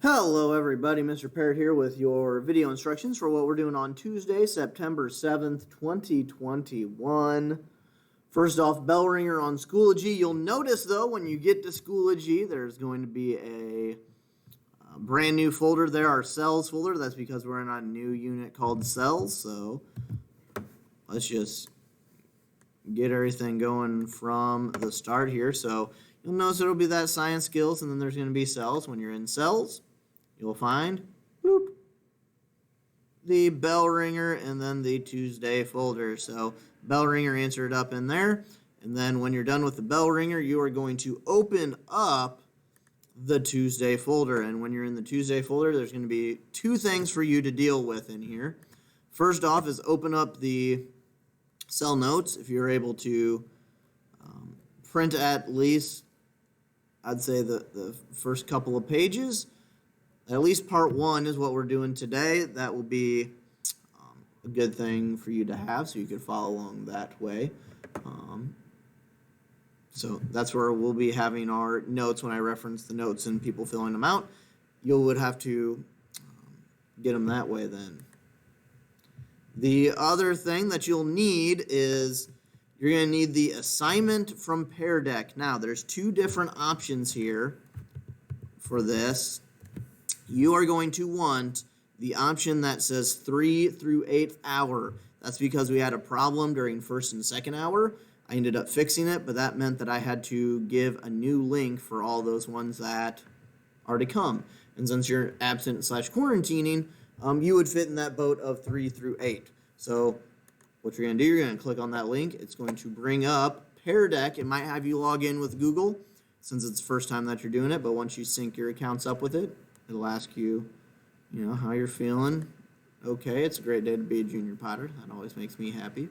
Hello everybody, Mr. Parrott here with your video instructions for what we're doing on Tuesday, September 7th, 2021. First off, bell ringer on Schoology. You'll notice though, when you get to Schoology, there's going to be a brand new folder there, our cells folder. That's because we're in a new unit called cells, so let's just get everything going from the start here. So you'll notice it'll be that science skills, and then there's going to be cells. When you're in cells, you'll find bloop, the bell ringer and then the Tuesday folder. So bell ringer, answer it up in there. And then when you're done with the bell ringer, you are going to open up the Tuesday folder. And when you're in the Tuesday folder, there's going to be two things for you to deal with in here. First off is open up the cell notes. If you're able to print at least, I'd say the first couple of pages. At least part one is what we're doing today. That will be a good thing for you to have so you could follow along that way. So that's where we'll be having our notes when I reference the notes and people filling them out. You would have to get them that way then. The other thing that you'll need is you're going to need the assignment from Pear Deck. Now, there's two different options here for this. You are going to want the option that says 3 through 8th hour. That's because we had a problem during first and second hour. I ended up fixing it, but that meant that I had to give a new link for all those ones that are to come. And since you're absent / quarantining, you would fit in that boat of 3 through 8. So what you're going to do, you're going to click on that link. It's going to bring up Pear Deck. It might have you log in with Google since it's the first time that you're doing it, but once you sync your accounts up with it, it'll ask you, how you're feeling. Okay, it's a great day to be a junior Potter. That always makes me happy.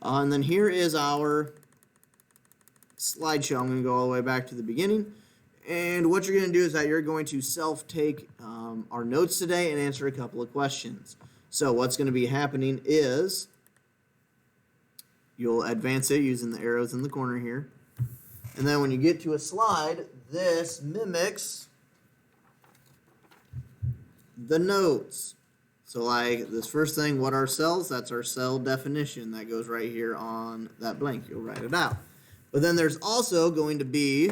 And then here is our slideshow. I'm going to go all the way back to the beginning. And what you're going to do is that you're going to self-take our notes today and answer a couple of questions. So what's going to be happening is you'll advance it using the arrows in the corner here. And then when you get to a slide, this mimics the notes. So like this first thing, what are cells? That's our cell definition. That goes right here on that blank. You'll write it out. But then there's also going to be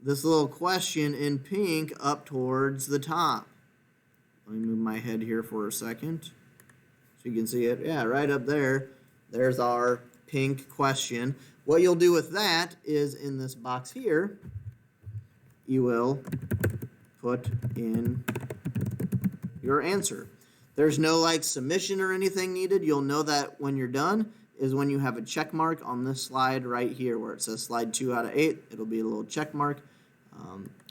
this little question in pink up towards the top. Let me move my head here for a second so you can see it. Yeah, right up there. There's our pink question. What you'll do with that is in this box here, you will put in your answer. There's no submission or anything needed. You'll know that when you're done is when you have a check mark on this slide right here where it says slide 2 out of 8. It'll be a little check mark.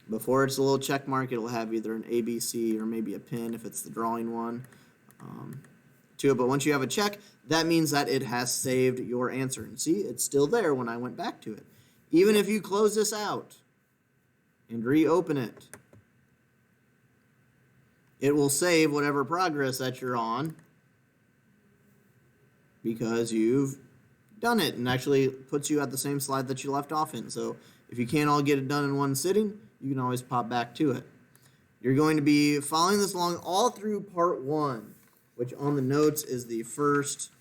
Before it's a little check mark, it'll have either an ABC or maybe a pin if it's the drawing one to it. But once you have a check, that means that it has saved your answer. And see, it's still there when I went back to it. Even if you close this out and reopen it, it will save whatever progress that you're on because you've done it, and actually puts you at the same slide that you left off in. So if you can't all get it done in one sitting, you can always pop back to it. You're going to be following this along all through part 1, which on the notes is the first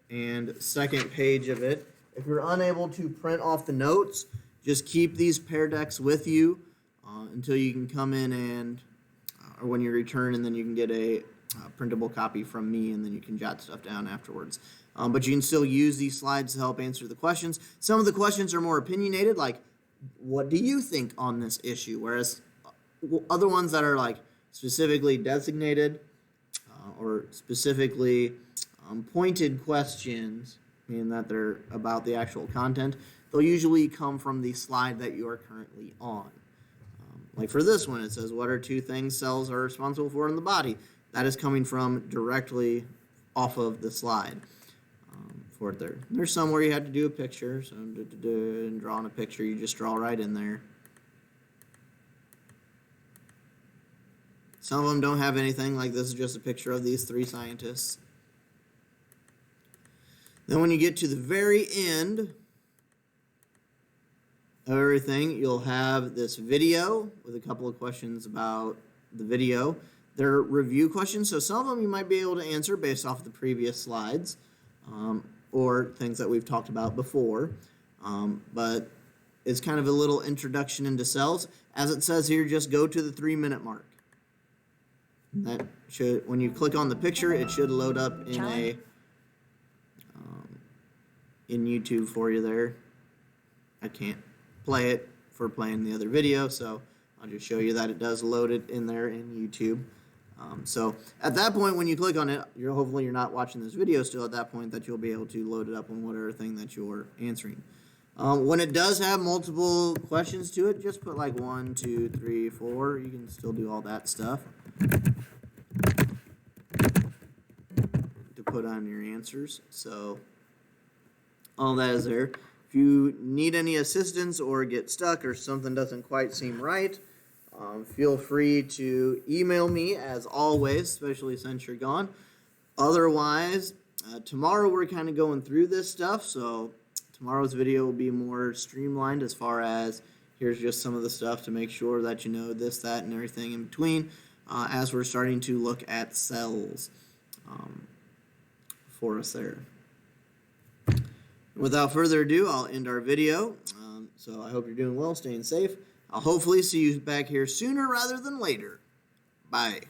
and second page of it. If you're unable to print off the notes, just keep these Pear Decks with you until you can come in and or when you return, and then you can get a printable copy from me, and then you can jot stuff down afterwards. But you can still use these slides to help answer the questions. Some of the questions are more opinionated, like, what do you think on this issue? Whereas other ones that are specifically designated or specifically pointed questions, meaning that they're about the actual content, they'll usually come from the slide that you are currently on. Like for this one, it says, what are 2 things cells are responsible for in the body? That is coming from directly off of the slide for it there. There's some where you have to do a picture, so and drawing a picture, you just draw right in there. Some of them don't have anything, like this is just a picture of these 3 scientists. Then when you get to the very end of everything, you'll have this video with a couple of questions about the video. They're review questions, so some of them you might be able to answer based off the previous slides or things that we've talked about before. But it's kind of a little introduction into cells. As it says here, just go to the 3-minute mark. That should, when you click on the picture, it should load up in in YouTube for you there. I can't play it for playing the other video, so I'll just show you that it does load it in there in YouTube. So at that point, when you click on it, hopefully you're not watching this video still at that point, that you'll be able to load it up on whatever thing that you're answering. When it does have multiple questions to it, just put like 1, 2, 3, 4. You can still do all that stuff to put on your answers. So all that is there. If you need any assistance or get stuck or something doesn't quite seem right, feel free to email me as always, especially since you're gone. Otherwise, tomorrow we're kind of going through this stuff, so tomorrow's video will be more streamlined as far as here's just some of the stuff to make sure that you know this, that, and everything in between as we're starting to look at cells for us there. Without further ado, I'll end our video. So I hope you're doing well, staying safe. I'll hopefully see you back here sooner rather than later. Bye.